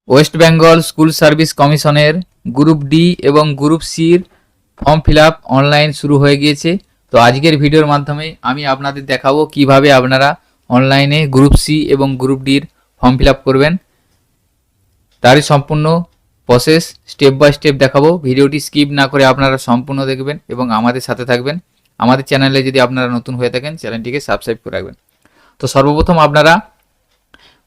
West Bengal school service কমিশনের group D এবং group সির form fill up online শুরু হয়ে গিয়েছে। তো আজকের ভিডিওর মাধ্যমে আমি আপনাদের দেখাবো কিভাবে আপনারা অনলাইনে গ্রুপ সি এবং গ্রুপ ডির ফর্ম ফিল আপ করবেন, তারই সম্পূর্ণ প্রসেস স্টেপ বাই স্টেপ দেখাবো। ভিডিওটি স্কিপ না করে আপনারা সম্পূর্ণ দেখবেন এবং আমাদের সাথে থাকবেন। আমাদের চ্যানেলে যদি আপনারা নতুন হয়ে থাকেন চ্যানেলটিকে সাবস্ক্রাইব করে রাখবেন। তো সর্বপ্রথম আপনারা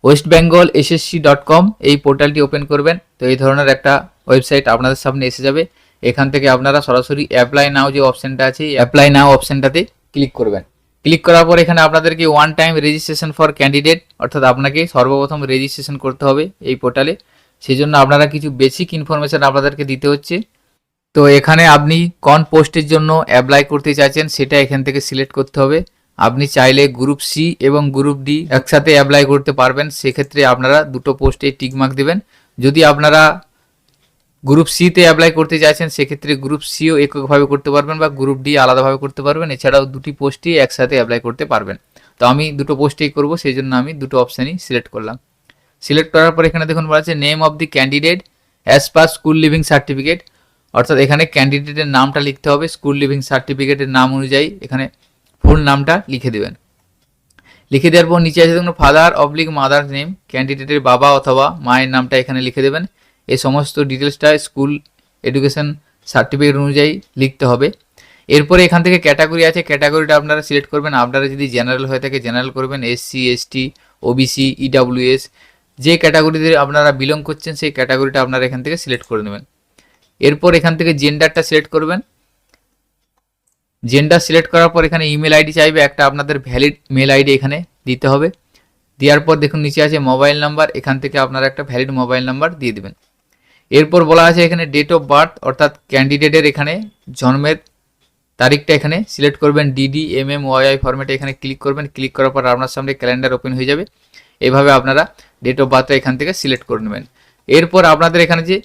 westbengalssc.com এই পোর্টালটি ওপেন করবেন। তো এই ধরনের একটা ওয়েবসাইট আপনাদের সামনে এসে যাবে। এখান থেকে আপনারা সরাসরি অ্যাপ্লাই নাও যে অপশানটা আছে অ্যাপ্লাই নাও অপশানটাতে ক্লিক করবেন। ক্লিক করার পর এখানে আপনাদেরকে one time registration for candidate, অর্থাৎ আপনাকে সর্বপ্রথম রেজিস্ট্রেশন করতে হবে এই পোর্টালে। সেই জন্য আপনারা কিছু বেসিক ইনফরমেশান আপনাদেরকে দিতে হচ্ছে। তো এখানে আপনি কোন পোস্টের জন্য অ্যাপ্লাই করতে চাইছেন সেটা এখান থেকে সিলেক্ট করতে হবে। আপনি চাইলে গ্রুপ সি এবং গ্রুপ ডি একসাথে অ্যাপ্লাই করতে পারবেন, সেক্ষেত্রে আপনারা দুটো পোস্টে টিকমার্ক দেবেন। যদি আপনারা গ্রুপ সিতে অ্যাপ্লাই করতে চাইছেন সেক্ষেত্রে গ্রুপ সিও এককভাবে করতে পারবেন বা গ্রুপ ডি আলাদাভাবে করতে পারবেন। এছাড়াও দুটি পোস্টই একসাথে অ্যাপ্লাই করতে পারবেন। তো আমি দুটো পোস্টেই করব, সেই জন্য আমি দুটো অপশানই সিলেক্ট করলাম। সিলেক্ট করার পর এখানে দেখুন বলা আছে name of the candidate as per school living certificate, অর্থাৎ এখানে ক্যান্ডিডেটের নামটা লিখতে হবে স্কুল লিভিং সার্টিফিকেটের নাম অনুযায়ী। এখানে ফুল নামটা লিখে দেবেন। লিখে দেওয়ার পর নিচে আছে দেখুন ফাদার অবলিক মাদার নেম, ক্যান্ডিডেটের বাবা অথবা মায়ের নামটা এখানে লিখে দেবেন। এই সমস্ত ডিটেলসটা স্কুল এডুকেশন সার্টিফিকেট অনুযায়ী লিখতে হবে। এরপরে এখান থেকে ক্যাটাগরি আছে, ক্যাটাগরিটা আপনারা সিলেক্ট করবেন। আপনারা যদি জেনারেল হয়ে থাকে জেনারেল করবেন, এসসি এসটি ওবিসি ইডাব্লিউএস যে ক্যাটাগরিতে আপনারা বিলং করছেন সেই ক্যাটাগরিটা আপনারা এখান থেকে সিলেক্ট করে নেবেন। এরপর এখান থেকে জেন্ডারটা সিলেক্ট করবেন। জেন্ডার সিলেক্ট করার পর এখানে ইমেল আইডি চাইবে, একটা আপনাদের ভ্যালিড মেল আইডি এখানে দিতে হবে। দেওয়ার পর দেখুন নিচে আছে মোবাইল নাম্বার, এখান থেকে আপনারা একটা ভ্যালিড মোবাইল নাম্বার দিয়ে দেবেন। এরপর বলা আছে এখানে ডেট অফ বার্থ, অর্থাৎ ক্যান্ডিডেটের এখানে জন্মের তারিখটা এখানে সিলেক্ট করবেন। ডিডি ওয়াই ফরম্যাটে এখানে ক্লিক করবেন। ক্লিক করার পর আপনার সামনে ক্যালেন্ডার ওপেন হয়ে যাবে। এভাবে আপনারা ডেট অফ বার্থটা এখান থেকে সিলেক্ট করে নেবেন। এরপর আপনাদের এখানে যে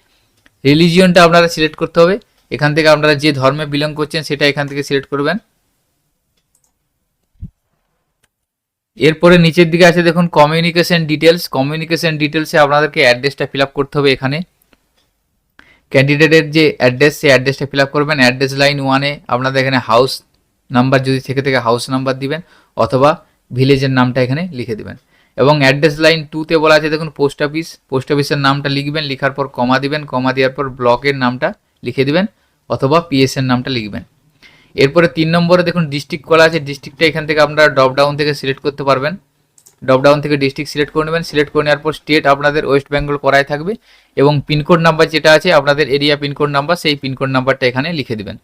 রিলিজিয়নটা আপনারা সিলেক্ট করতে হবে। এখান থেকে আপনারা যে ধর্মে বিলং করছেন সেটা এখান থেকে সিলেক্ট করবেন। এরপরে নিচের দিকে আছে দেখুন কমিউনিকেশন ডিটেলস। কমিউনিকেশন ডিটেলসে আপনাদেরকে অ্যাড্রেসটা ফিল আপ করতে হবে। এখানে ক্যান্ডিডেটের যে অ্যাড্রেস সেই অ্যাড্রেসটা ফিল আপ করবেন। অ্যাড্রেস লাইন 1-এ আপনাদের এখানে হাউস নাম্বার যদি থেকে হাউস নাম্বার দিবেন, অথবা ভিলেজের নামটা এখানে লিখে দেবেন। এবং অ্যাড্রেস লাইন 2-তে বলা আছে দেখুন পোস্ট অফিস, পোস্ট অফিসের নামটা লিখবেন। লিখার পর কমা দিবেন, কমা দেওয়ার পর ব্লকের নামটা লিখে দিবেন অথবা পিএসের নামটা লিখবেন। এরপরে 3 নম্বরে দেখুন ডিস্ট্রিক্ট করা আছে। ডিস্ট্রিক্টটা এখান থেকে আপনারা ড্রপ ডাউন থেকে সিলেক্ট করতে পারবেন। ড্রপ ডাউন থেকে ডিস্ট্রিক্ট সিলেক্ট করে নেবেন। সিলেক্ট করে নেওয়ার পর স্টেট আপনাদের ওয়েস্ট বেঙ্গল করাই থাকবে এবং পিনকোড নাম্বার যেটা আছে আপনাদের এরিয়া পিনকোড নাম্বার, সেই পিনকোড নাম্বারটা এখানে লিখে দেবেন।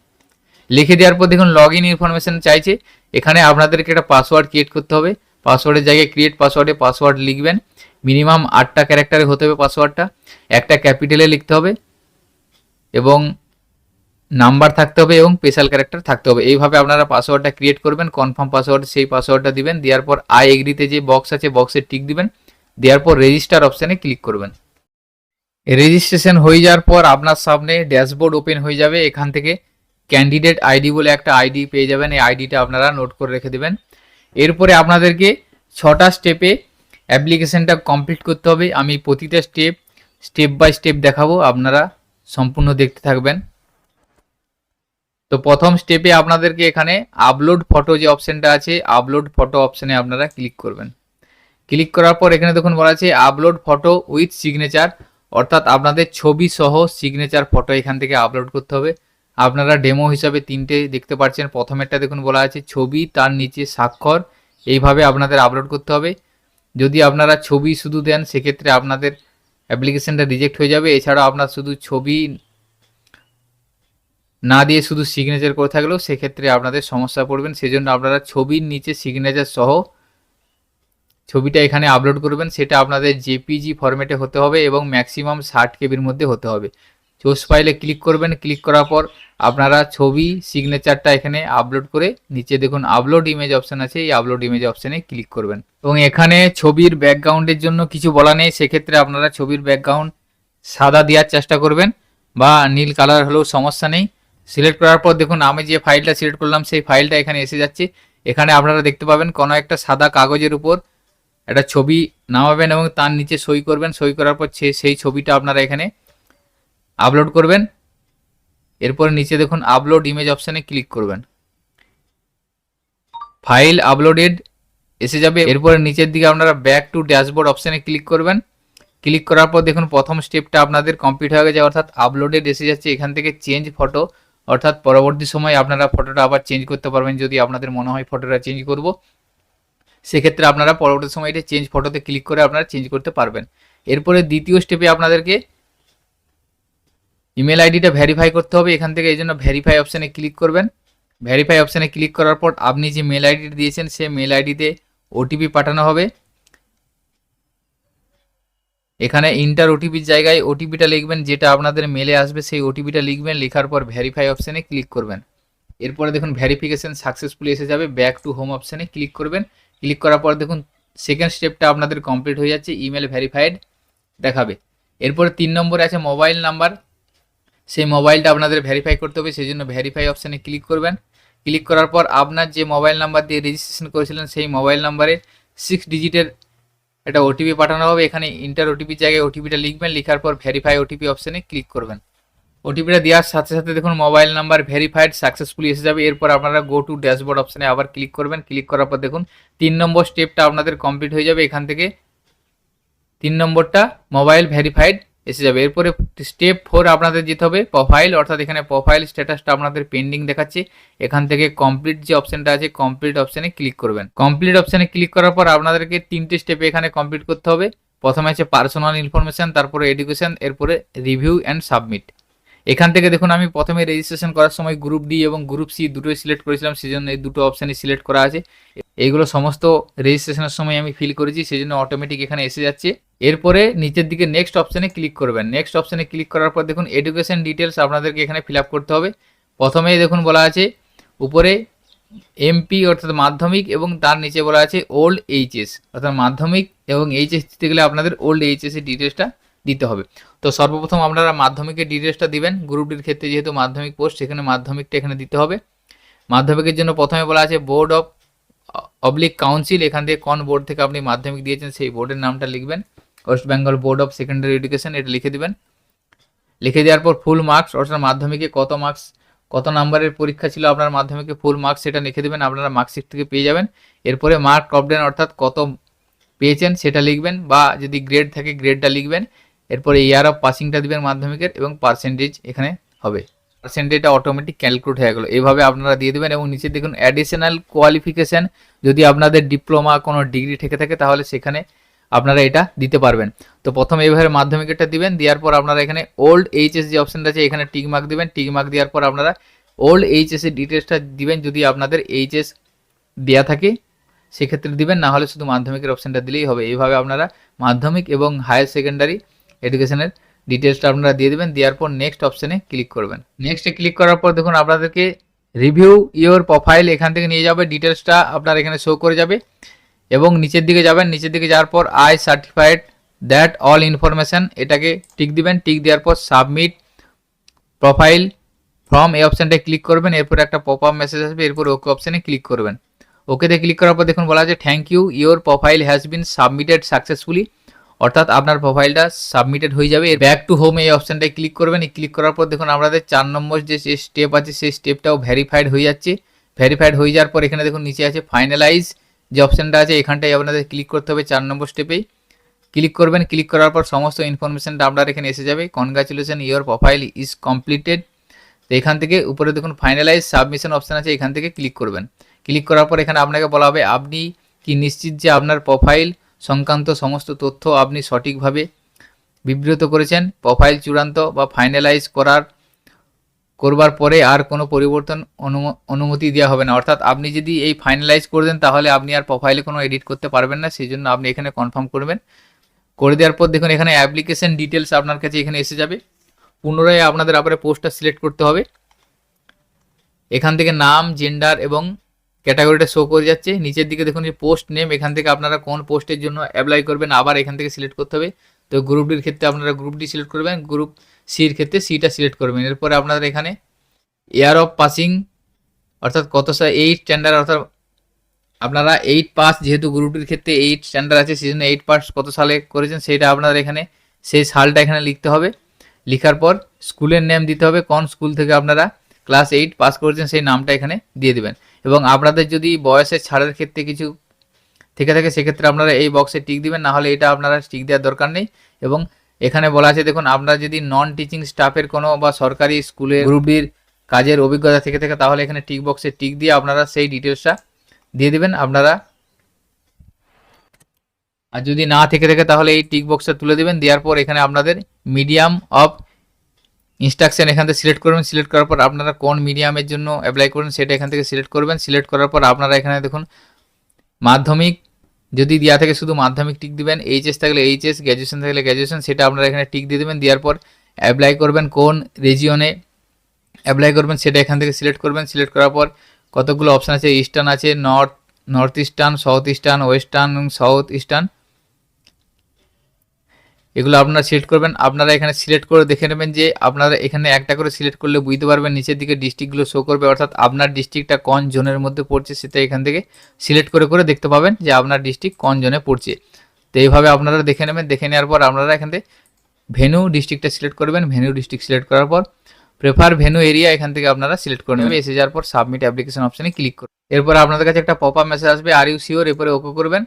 লিখে দেওয়ার পর দেখুন লগ ইন ইনফরমেশন চাইছে। এখানে আপনাদেরকে একটা পাসওয়ার্ড ক্রিয়েট করতে হবে। পাসওয়ার্ডের জায়গায় ক্রিয়েট পাসওয়ার্ডে পাসওয়ার্ড লিখবেন। মিনিমাম 8টা ক্যারেক্টারে হতে হবে পাসওয়ার্ডটা, একটা ক্যাপিটালে লিখতে হবে এবং নাম্বার থাকতে হবে এবং স্পেশাল ক্যারেক্টার থাকতে হবে। এইভাবে আপনারা পাসওয়ার্ডটা ক্রিয়েট করবেন। কনফার্ম পাসওয়ার্ড সেই পাসওয়ার্ডটা দিবেন। দেওয়ার পর আই এগ্রিতে যে বক্স আছে বক্সে টিক দিবেন। দেওয়ার পর রেজিস্টার অপশানে ক্লিক করবেন। রেজিস্ট্রেশন হয়ে যাওয়ার পর আপনার সামনে ড্যাশবোর্ড ওপেন হয়ে যাবে। এখান থেকে ক্যান্ডিডেট আইডি বলে একটা আইডি পেয়ে যাবেন। এই আইডিটা আপনারা নোট করে রেখে দেবেন। এরপরে আপনাদেরকে 6টা স্টেপে অ্যাপ্লিকেশনটা কমপ্লিট করতে হবে। আমি প্রতিটা স্টেপ বাই স্টেপ দেখাবো, আপনারা সম্পূর্ণ দেখতে থাকবেন। তো প্রথম স্টেপে আপনাদেরকে এখানে আপলোড ফটো যে অপশানটা আছে আপলোড ফটো অপশানে আপনারা ক্লিক করবেন। ক্লিক করার পর এখানে দেখুন বলা আছে আপলোড ফটো উইথ সিগনেচার, অর্থাৎ আপনাদের ছবি সহ সিগনেচার ফটো এখান থেকে আপলোড করতে হবে। আপনারা ডেমো হিসাবে 3টে দেখতে পাচ্ছেন। প্রথমেরটা দেখুন বলা আছে ছবি, তার নিচে স্বাক্ষর, এইভাবে আপনাদের আপলোড করতে হবে। যদি আপনারা ছবি শুধু দেন সেক্ষেত্রে আপনাদের অ্যাপ্লিকেশনটা রিজেক্ট হয়ে যাবে। এছাড়াও আপনার শুধু ছবি না দিয়ে শুধু সিগনেচার করে থাকলেও সেক্ষেত্রে আপনাদের সমস্যা পড়বেন। সেজন্য আপনারা ছবির নিচে সিগনেচার সহ ছবিটা এখানে আপলোড করবেন। সেটা আপনাদের জেপিজি ফরম্যাটে হতে হবে এবং ম্যাক্সিমাম 60 কেবির মধ্যে হতে হবে। চুজ ফাইলে ক্লিক করবেন। ক্লিক করার পর আপনারা ছবি সিগনেচারটা এখানে আপলোড করে নিচে দেখুন আপলোড ইমেজ অপশান আছে, এই আপলোড ইমেজ অপশানে ক্লিক করবেন। এবং এখানে ছবির ব্যাকগ্রাউন্ডের জন্য কিছু বলা নেই, সেক্ষেত্রে আপনারা ছবির ব্যাকগ্রাউন্ড সাদা দেওয়ার চেষ্টা করবেন বা নীল কালার হলেও সমস্যা নেই। সিলেক্ট করার পর দেখুন আমি যে ফাইলটা সিলেক্ট করলাম সেই ফাইলটা এখানে এসে যাচ্ছে। এখানে আপনারা দেখতে পাবেন কোনো একটা সাদা কাগজের উপর একটা ছবি নামাবেন এবং তার নিচে সই করবেন। সই করার পর সেই ছবিটা আপনারা এখানে আপলোড করবেন। এরপরে নিচে দেখুন আপলোড ইমেজ অপশানে ক্লিক করবেন। ফাইল আপলোডেড এসে যাবে। এরপরে নিচের দিকে আপনারা ব্যাক টু ড্যাশবোর্ড অপশানে ক্লিক করবেন। ক্লিক করার পর দেখুন প্রথম স্টেপটা আপনাদের কমপ্লিট হয়ে গেছে, অর্থাৎ আপলোডেড এসে যাচ্ছে। এখান থেকে চেঞ্জ ফটো, অর্থাৎ পরবর্তী সময় আপনারা ফটোটা আবার চেঞ্জ করতে পারবেন। যদি আপনাদের মনে হয় ফটোটা চেঞ্জ করব, সেক্ষেত্রে আপনারা পরবর্তী সময় এটা চেঞ্জ ফটোতে ক্লিক করে আপনারা চেঞ্জ করতে পারবেন। এরপরে দ্বিতীয় স্টেপে আপনাদেরকে ইমেল আইডিটা ভেরিফাই করতে হবে। এখান থেকে এই জন্য ভেরিফাই অপশানে ক্লিক করবেন। ভেরিফাই অপশানে ক্লিক করার পর আপনি যে মেল আইডি দিয়েছেন সেই মেল আইডিতে ওটিপি পাঠানো হবে। এখানে ইন্টার ওটিপির জায়গায় ওটিপিটা লিখবেন, যেটা আপনাদের মেলে আসবে সেই ওটিপিটা লিখবেন। লেখার পর ভেরিফাই অপশানে ক্লিক করবেন। এরপরে দেখুন ভেরিফিকেশন সাকসেসফুলি এসে যাবে। ব্যাক টু হোম অপশানে ক্লিক করবেন। ক্লিক করার পর দেখুন সেকেন্ড স্টেপটা আপনাদের কমপ্লিট হয়ে যাচ্ছে, ইমেল ভেরিফাইড দেখাবে। এরপরে 3 নম্বরে আছে মোবাইল নাম্বার। সেই মোবাইলটা আপনাদের ভেরিফাই করতে হবে, সেই জন্য ভেরিফাই অপশানে ক্লিক করবেন। ক্লিক করার পর আপনার যে মোবাইল নাম্বার দিয়ে রেজিস্ট্রেশন করেছিলেন সেই মোবাইল নাম্বারে 6 ডিজিটের একটা ওটিপি পাঠানো হবে। এখানে ইন্টার ওটিপির জায়গায় ওটিপিটা লিখবেন। লেখার পর ভেরিফাই ওটিপি অপশানে ক্লিক করবেন। ওটিপিটা দেওয়ার সাথে সাথে দেখুন মোবাইল নাম্বার ভেরিফাইড সাকসেসফুলি এসে যাবে। এরপর আপনারা গো টু ড্যাশবোর্ড অপশানে আবার ক্লিক করবেন। ক্লিক করার পর দেখুন 3 নম্বর স্টেপটা আপনাদের কমপ্লিট হয়ে যাবে। এখান থেকে 3 নম্বরটা মোবাইল ভেরিফাইড এসে যাবে। এরপরে স্টেপ 4 আপনাদের যেতে হবে প্রোফাইল, অর্থাৎ এখানে প্রোফাইল স্ট্যাটাসটা আপনাদের পেন্ডিং দেখাচ্ছে। এখান থেকে কমপ্লিট যে অপশানটা আছে কমপ্লিট অপশানে ক্লিক করবেন। কমপ্লিট অপশানে ক্লিক করার পর আপনাদেরকে 3টে স্টেপে এখানে কমপ্লিট করতে হবে। প্রথমে আছে পার্সোনাল ইনফরমেশন, তারপরে এডুকেশন, এরপরে রিভিউ অ্যান্ড সাবমিট। এখান থেকে দেখুন আমি প্রথমে রেজিস্ট্রেশন করার সময় গ্রুপ ডি এবং গ্রুপ সি দুটোই সিলেক্ট করেছিলাম, সেজন্য এই দুটো অপশানই সিলেক্ট করা আছে। এইগুলো সমস্ত রেজিস্ট্রেশনের সময় আমি ফিল করেছি, সেজন্য অটোমেটিক এখানে এসে যাচ্ছে। এরপরে নিচের দিকে নেক্সট অপশানে ক্লিক করবেন। নেক্সট অপশানে ক্লিক করার পর দেখুন এডুকেশন ডিটেলস আপনাদেরকে এখানে ফিল আপ করতে হবে। প্রথমেই দেখুন বলা আছে উপরে এমপি অর্থাৎ মাধ্যমিক, এবং তার নিচে বলা আছে ওল্ড এইচএস, অর্থাৎ মাধ্যমিক এবং এইচএস দিতে গেলে আপনাদের ওল্ড এইচএস এর ডিটেলসটা দিতে হবে। তো সর্বপ্রথম আপনারা মাধ্যমিকের ডিটেলসটা দিবেন। গ্রুপ ডির ক্ষেত্রে যেহেতু মাধ্যমিক পোস্ট, সেখানে মাধ্যমিকটা এখানে দিতে হবে। মাধ্যমিকের জন্য প্রথমে বলা আছে বোর্ড অফ অবলিক কাউন্সিল। এখান থেকে কোন বোর্ড থেকে আপনি মাধ্যমিক দিয়েছেন সেই বোর্ডের নামটা লিখবেন। West Bengal board of secondary education, এটা লিখে দিবেন। লিখে দেওয়ার পর ফুল মার্কস, অর্থাৎ মাধ্যমিকে কত মার্কস, কত নাম্বারের পরীক্ষা ছিল আপনার মাধ্যমিকে, ফুল মার্কস সেটা লিখে দেবেন, আপনারা মার্কশিট থেকে পেয়ে যাবেন। এরপরে মার্ক টপডেন, অর্থাৎ কত পেয়েছেন সেটা লিখবেন, বা যদি গ্রেড থাকে গ্রেডটা লিখবেন। এরপরে ইয়ার অফ পাসিংটা দিবেন মাধ্যমিকের, এবং পার্সেন্টেজ এখানে হবে। পার্সেন্টেজটা অটোমেটিক ক্যালকুলেট হয়ে গেলো। এইভাবে আপনারা দিয়ে দেবেন। এবং নিচে দেখুন অ্যাডিশনাল কোয়ালিফিকেশান, যদি আপনাদের ডিপ্লোমা কোনো ডিগ্রি থেকে থাকে তাহলে সেখানে আপনারা এটা দিতে পারবেন। তো প্রথমে এইভাবে মাধ্যমিকেরটা দিবেন। দেওয়ার পর আপনারা এখানে ওল্ড এইচএস যে অপশানটা আছে এখানে টিক মার্ক দিবেন। টিক মার্ক দেওয়ার পর আপনারা ওল্ড এইচএস এর ডিটেলসটা দিবেন। যদি আপনাদের এইচএস দেওয়া থাকে সেক্ষেত্রে দিবেন, না হলে শুধু মাধ্যমিকের অপশানটা দিলেই হবে। এইভাবে আপনারা মাধ্যমিক এবং হায়ার সেকেন্ডারি এডুকেশনের ডিটেলসটা আপনারা দিয়ে দেবেন। দেওয়ার পর নেক্সট অপশানে ক্লিক করবেন। নেক্সটে ক্লিক করার পর দেখুন আপনাদেরকে রিভিউ ইওর প্রোফাইল এখান থেকে নিয়ে যাবে। ডিটেলসটা আপনার এখানে শো করে যাবে, এবং নিচের দিকে যাবেন। নিচের দিকে যাওয়ার পর I certified that all information, এটাকে টিক দিবেন। টিক দেওয়ার পর সাবমিট প্রোফাইল ফর্ম এই অপশানটায় ক্লিক করবেন। এরপর একটা পপ আপ মেসেজ আসবে, এরপর ওকে অপশানে ক্লিক করবেন। ওকেতে ক্লিক করার পর দেখুন বলা আছে thank you your profile has been submitted successfully, অর্থাৎ আপনার প্রোফাইলটা সাবমিটেড হয়ে যাবে। ব্যাক টু হোম এই অপশানটায় ক্লিক করবেন। ক্লিক করার পর দেখুন আমাদের 4 নম্বর যে স্টেপ আছে সেই স্টেপটাও ভেরিফাইড হয়ে যাচ্ছে। ভেরিফাইড হয়ে যাওয়ার পর এখানে দেখুন নিচে আছে ফাইনালাইজ যে অপশানটা আছে, এখানটায় আপনাদের ক্লিক করতে হবে। 4 নম্বর স্টেপেই ক্লিক করবেন। ক্লিক করার পর সমস্ত ইনফরমেশনটা আপনার এখানে এসে যাবে। Congratulation your profile is completed. তো এখান থেকে উপরে দেখুন ফাইনালাইজ সাবমিশন অপশান আছে, এখান থেকে ক্লিক করবেন। ক্লিক করার পর এখানে আপনাকে বলা হবে আপনি কি নিশ্চিত যে আপনার প্রোফাইল সংক্রান্ত সমস্ত তথ্য আপনি সঠিকভাবে বিবৃত করেছেন। প্রোফাইল চূড়ান্ত বা ফাইনালাইজ করবার পরে আর কোনো পরিবর্তন অনুমতি দেওয়া হবে না, অর্থাৎ আপনি যদি এই ফাইনালাইজ করে দেন তাহলে আপনি আর প্রোফাইলে কোনো এডিট করতে পারবেন না। সেই জন্য আপনি এখানে কনফার্ম করবেন। করে দেওয়ার পর দেখুন এখানে অ্যাপ্লিকেশন ডিটেলস আপনার কাছে এখানে এসে যাবে। পুনরায় আপনাদের আবার পোস্টটা সিলেক্ট করতে হবে। এখান থেকে নাম, জেন্ডার এবং ক্যাটাগরিটা শো করে যাচ্ছে। নিচের দিকে দেখুন যে পোস্ট নেম, এখান থেকে আপনারা কোন পোস্টের জন্য অ্যাপ্লাই করবেন আবার এখান থেকে সিলেক্ট করতে হবে। তো গ্রুপ ডির ক্ষেত্রে আপনারা গ্রুপ ডি সিলেক্ট করবেন, গ্রুপ সির ক্ষেত্রে সিটা সিলেক্ট করবেন। এরপরে আপনাদের এখানে ইয়ার অফ পাসিং, অর্থাৎ কত 8 স্ট্যান্ডার্ড অর্থাৎ আপনারা 8 পাস, যেহেতু গ্রুপটির ক্ষেত্রে 8 স্ট্যান্ডার্ড আছে সেজন্য 8 পাস কত সালে করেছেন সেটা আপনাদের এখানে সেই সালটা এখানে লিখতে হবে। লিখার পর স্কুলের নেম দিতে হবে, কোন স্কুল থেকে আপনারা ক্লাস 8 পাস করেছেন সেই নামটা এখানে দিয়ে দিবেন। এবং আপনাদের যদি বয়সের ছাড়ের ক্ষেত্রে কিছু থেকে থাকে সেক্ষেত্রে আপনারা এই বক্সে টিক দিবেন, না হলে এটা আপনারা টিক দেওয়ার দরকার নেই। এবং এখানে বলা আছে দেখুন, আপনারা যদি নন টিচিং স্টাফের কোনো বা সরকারি স্কুলের গ্রুপটির কাজের অভিজ্ঞতা থেকে থাকে তাহলে এখানে টিক বক্সে টিক দিয়ে আপনারা সেই ডিটেলসটা দিয়ে দিবেন আপনারা। আর যদি না থেকে থাকে তাহলে এই টিক বক্সটা তুলে দিবেন। দেওয়ার পর এখানে আপনাদের মিডিয়াম অফ ইনস্ট্রাকশন এখান থেকে সিলেক্ট করবেন। সিলেক্ট করার পর আপনারা কোন মিডিয়ামের জন্য অ্যাপ্লাই করবেন সেটা এখান থেকে সিলেক্ট করবেন। সিলেক্ট করার পর আপনারা এখানে দেখুন মাধ্যমিক যদি দেওয়া থাকে শুধু মাধ্যমিক টিক দিবেন, এইচএস থাকলে এইচএস, গ্র্যাজুয়েশন থাকলে গ্র্যাজুয়েশন, সেটা আপনারা এখানে টিক দিয়ে দেবেন। দেওয়ার পর অ্যাপ্লাই করবেন, কোন রিজিয়নে অ্যাপ্লাই করবেন সেটা এখান থেকে সিলেক্ট করবেন। সিলেক্ট করার পর কতগুলো অপশান আছে, ইস্টার্ন আছে, north eastern, south eastern, western, south eastern, এগুলো আপনারা সিলেক্ট করবেন। আপনারা এখানে সিলেক্ট করে দেখে নেবেন যে আপনারা এখানে একটা করে সিলেক্ট করলে বুঝতে পারবেন নিচের দিকে ডিস্ট্রিক্টগুলো শো করবে, অর্থাৎ আপনার ডিস্ট্রিক্টটা কোন জোনের মধ্যে পড়ছে সেটা এখান থেকে সিলেক্ট করে করে দেখতে পাবেন যে আপনার ডিস্ট্রিক্ট কোন জোনে পড়ছে। তো এইভাবে আপনারা দেখে নেবেন। দেখে নেওয়ার পর আপনারা এখান থেকে ভেন্যু ডিস্ট্রিক্টটা সিলেক্ট করবেন। ভেন্যু ডিস্ট্রিক্ট সিলেক্ট করার পর প্রেফার ভেন্যু এরিয়া এখান থেকে আপনারা সিলেক্ট করে নেবেন। এসে যাওয়ার পর সাবমিট অ্যাপ্লিকেশন অপশানে ক্লিক করুন। এরপর আপনাদের কাছে একটা পপ আপ মেসেজ আসবে, আর ইউ শিওর, এরপরে ওকে করবেন।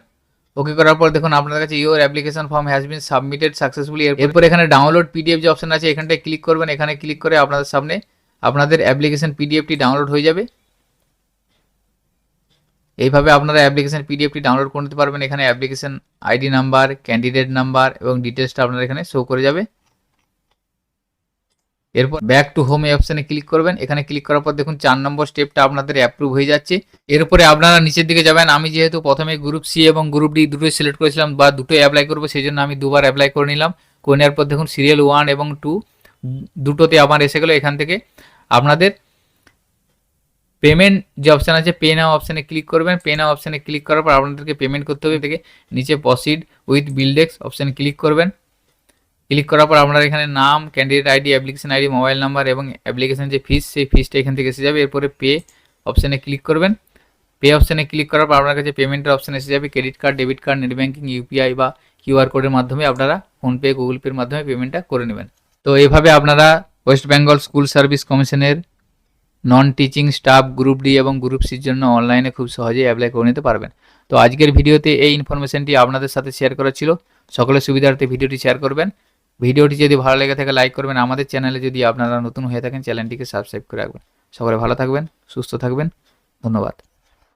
ওকে করার পর দেখুন আপনাদের কাছে your application form has been submitted successfully. এরপর এখানে ডাউনলোড পিডিএফ যে অপশন আছে এখানটায় ক্লিক করবেন। এখানে ক্লিক করে আপনাদের সামনে আপনাদের অ্যাপ্লিকেশন পিডিএফটি ডাউনলোড হয়ে যাবে। এইভাবে আপনারা অ্যাপ্লিকেশন পিডিএফটি ডাউনলোড করে নিতে পারবেন। এখানে application ID number, candidate number এবং ডিটেলসটা আপনারা এখানে শো করে যাবে। এরপর ব্যাক টু হোম এই অপশানে ক্লিক করবেন। এখানে ক্লিক করার পর দেখুন 4 নম্বর স্টেপটা আপনাদের অ্যাপ্রুভ হয়ে যাচ্ছে। এরপরে আপনারা নিচের দিকে যাবেন। আমি যেহেতু প্রথমে গ্রুপ সি এবং গ্রুপ ডি দুটোই সিলেক্ট করেছিলাম বা দুটোই অ্যাপ্লাই করবো, সেই জন্য আমি দুবার অ্যাপ্লাই করে নিলাম। করে নেওয়ার পর দেখুন সিরিয়াল 1 এবং 2 দুটোতে আমার এসে গেলো। এখান থেকে আপনাদের পেমেন্ট যে অপশান আছে পে নাও অপশানে ক্লিক করবেন। পে নাও অপশানে ক্লিক করার পর আপনাদেরকে পেমেন্ট করতে হবে। থেকে নিচে প্রসিড উইথ বিলডেক্স অপশানে ক্লিক করবেন। ক্লিক করার পর আপনার এখানে নাম, candidate ID, application ID, mobile number এবং অ্যাপ্লিকেশন যে ফিস সেই ফিসটা এখান থেকে এসে যাবে। এরপরে পে অপশানে ক্লিক করবেন। পে অপশানে ক্লিক করার পর আপনার কাছে পেমেন্টের অপশান এসে যাবে। Credit card, debit card, net banking, UPI বা কিউআর কোডের মাধ্যমে আপনারা ফোনপে, গুগল পের মাধ্যমে পেমেন্টটা করে নেবেন। তো এইভাবে আপনারা ওয়েস্ট বেঙ্গল স্কুল সার্ভিস কমিশনের non teaching staff group D এবং গ্রুপ সির জন্য অনলাইনে খুব সহজেই অ্যাপ্লাই করে নিতে পারবেন। তো আজকের ভিডিওতে এই ইনফরমেশনটি আপনাদের সাথে শেয়ার করা ছিল। সকলের সুবিধার্থে ভিডিওটি শেয়ার করবেন। ভিডিওটি যদি ভালো লেগে থাকে লাইক করবেন। আমাদের চ্যানেলে যদি আপনারা নতুন হয়ে থাকেন চ্যানেলটিকে সাবস্ক্রাইব করে রাখবেন। সকলে ভালো থাকবেন, সুস্থ থাকবেন। ধন্যবাদ।